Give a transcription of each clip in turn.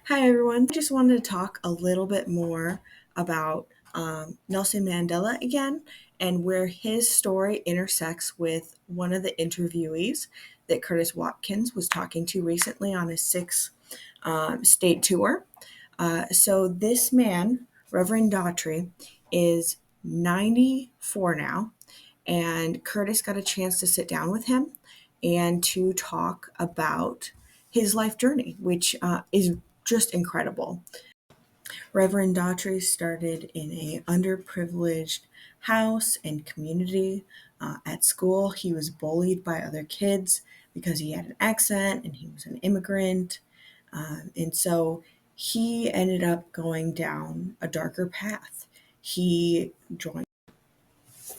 Hi, everyone. I just wanted to talk a little bit more about Nelson Mandela again and where his story intersects with one of the interviewees that Curtis Watkins was talking to recently on his sixth state tour. So, this man, Reverend Daughtry, is 94 now, and Curtis got a chance to sit down with him and to talk about his life journey, which is just incredible. Reverend Daughtry started in a underprivileged house and community. At school, he was bullied by other kids because he had an accent and he was an immigrant. And so he ended up going down a darker path. He joined,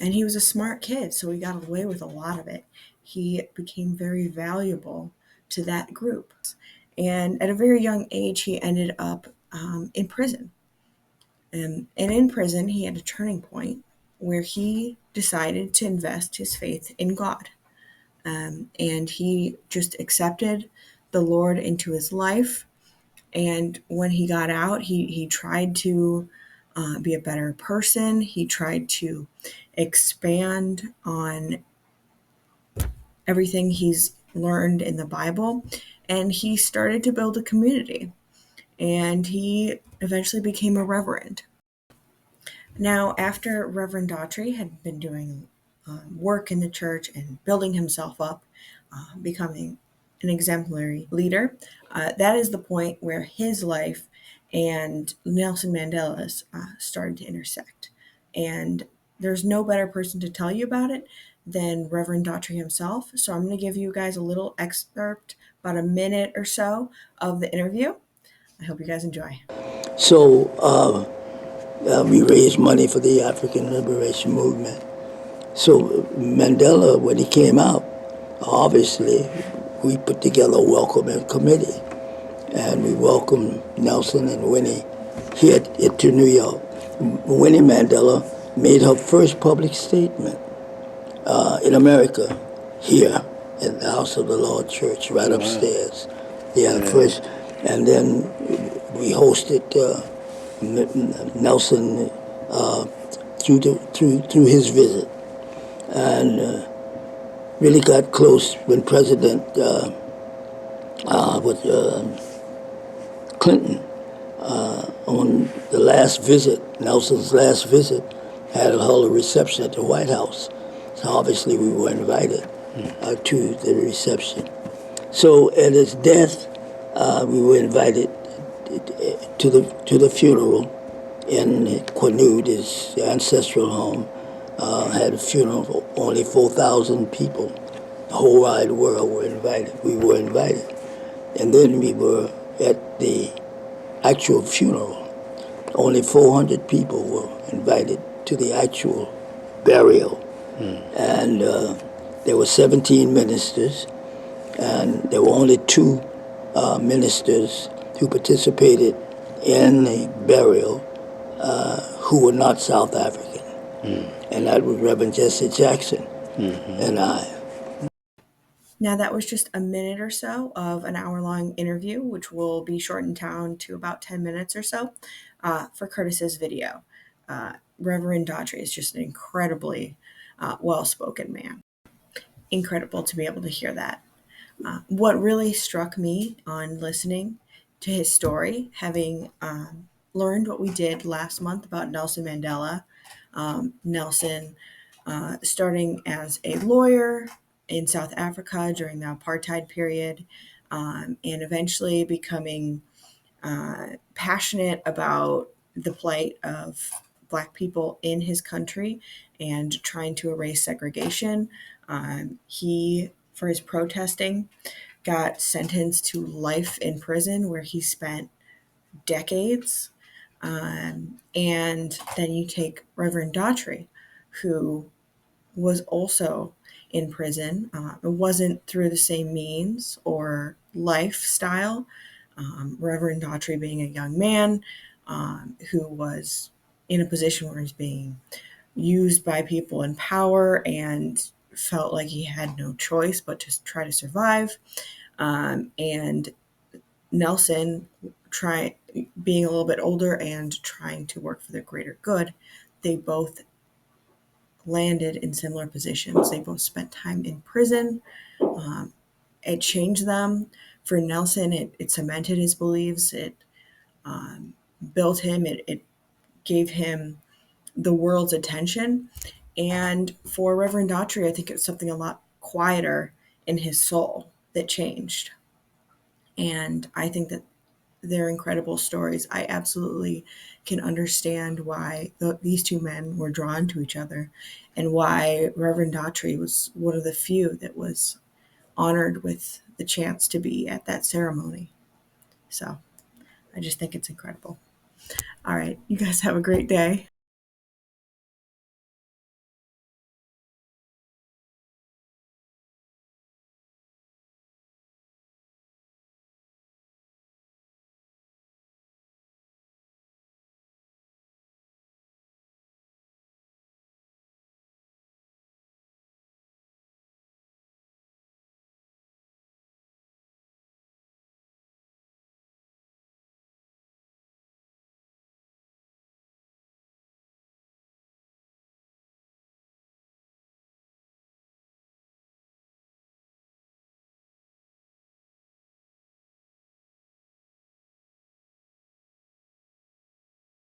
and he was a smart kid, so he got away with a lot of it. He became very valuable to that group. And at a very young age, he ended up in prison. And in prison, he had a turning point where he decided to invest his faith in God. And he just accepted the Lord into his life. And when he got out, he tried to be a better person. He tried to expand on everything he's learned in the Bible. And he started to build a community. And he eventually became a reverend. Now, after Reverend Daughtry had been doing work in the church and building himself up, becoming an exemplary leader, that is the point where his life and Nelson Mandela's started to intersect. And there's no better person to tell you about it than Reverend Daughtry himself. So I'm going to give you guys a little excerpt, about a minute or so, of the interview. I hope you guys enjoy. We raised money for the African Liberation Movement. So Mandela, when he came out, obviously we put together a welcoming committee, and we welcomed Nelson and Winnie here to New York. Winnie Mandela made her first public statement in America here in the House of the Lord Church, right upstairs. Yeah, first, and then we hosted Nelson through his visit, and really got close when President with Clinton on the last visit, Nelson's last visit, had a whole reception at the White House. So obviously we were invited to the reception. So at his death, we were invited to the funeral in Quanud, his ancestral home. Had a funeral for only 4,000 people. The whole wide world were invited. We were invited. And then we were at the actual funeral. Only 400 people were invited to the actual burial. And there were 17 ministers, and there were only two ministers who participated in the burial who were not South African. And that was Reverend Jesse Jackson and I. Now, that was just a minute or so of an hour long interview, which will be shortened down to about 10 minutes or so for Curtis's video. Reverend Daughtry is just an incredibly well spoken man. Incredible to be able to hear that. What really struck me on listening to his story, having learned what we did last month about Nelson Mandela, Nelson starting as a lawyer in South Africa during the apartheid period, and eventually becoming passionate about the plight of Black people in his country and trying to erase segregation. He, for his protesting, got sentenced to life in prison where he spent decades. And then you take Reverend Daughtry, who was also in prison. It wasn't through the same means or lifestyle. Reverend Daughtry being a young man who was in a position where he's being used by people in power and felt like he had no choice but to try to survive. And Nelson try being a little bit older and trying to work for the greater good, they both landed in similar positions. They both spent time in prison. Um, it changed them. For Nelson, it cemented his beliefs. It built him. It gave him the world's attention. And for Reverend Daughtry, I think it's something a lot quieter in his soul that changed. And I think that they're incredible stories. I absolutely can understand why these two men were drawn to each other and why Reverend Daughtry was one of the few that was honored with the chance to be at that ceremony. So I just think it's incredible. All right, you guys have a great day.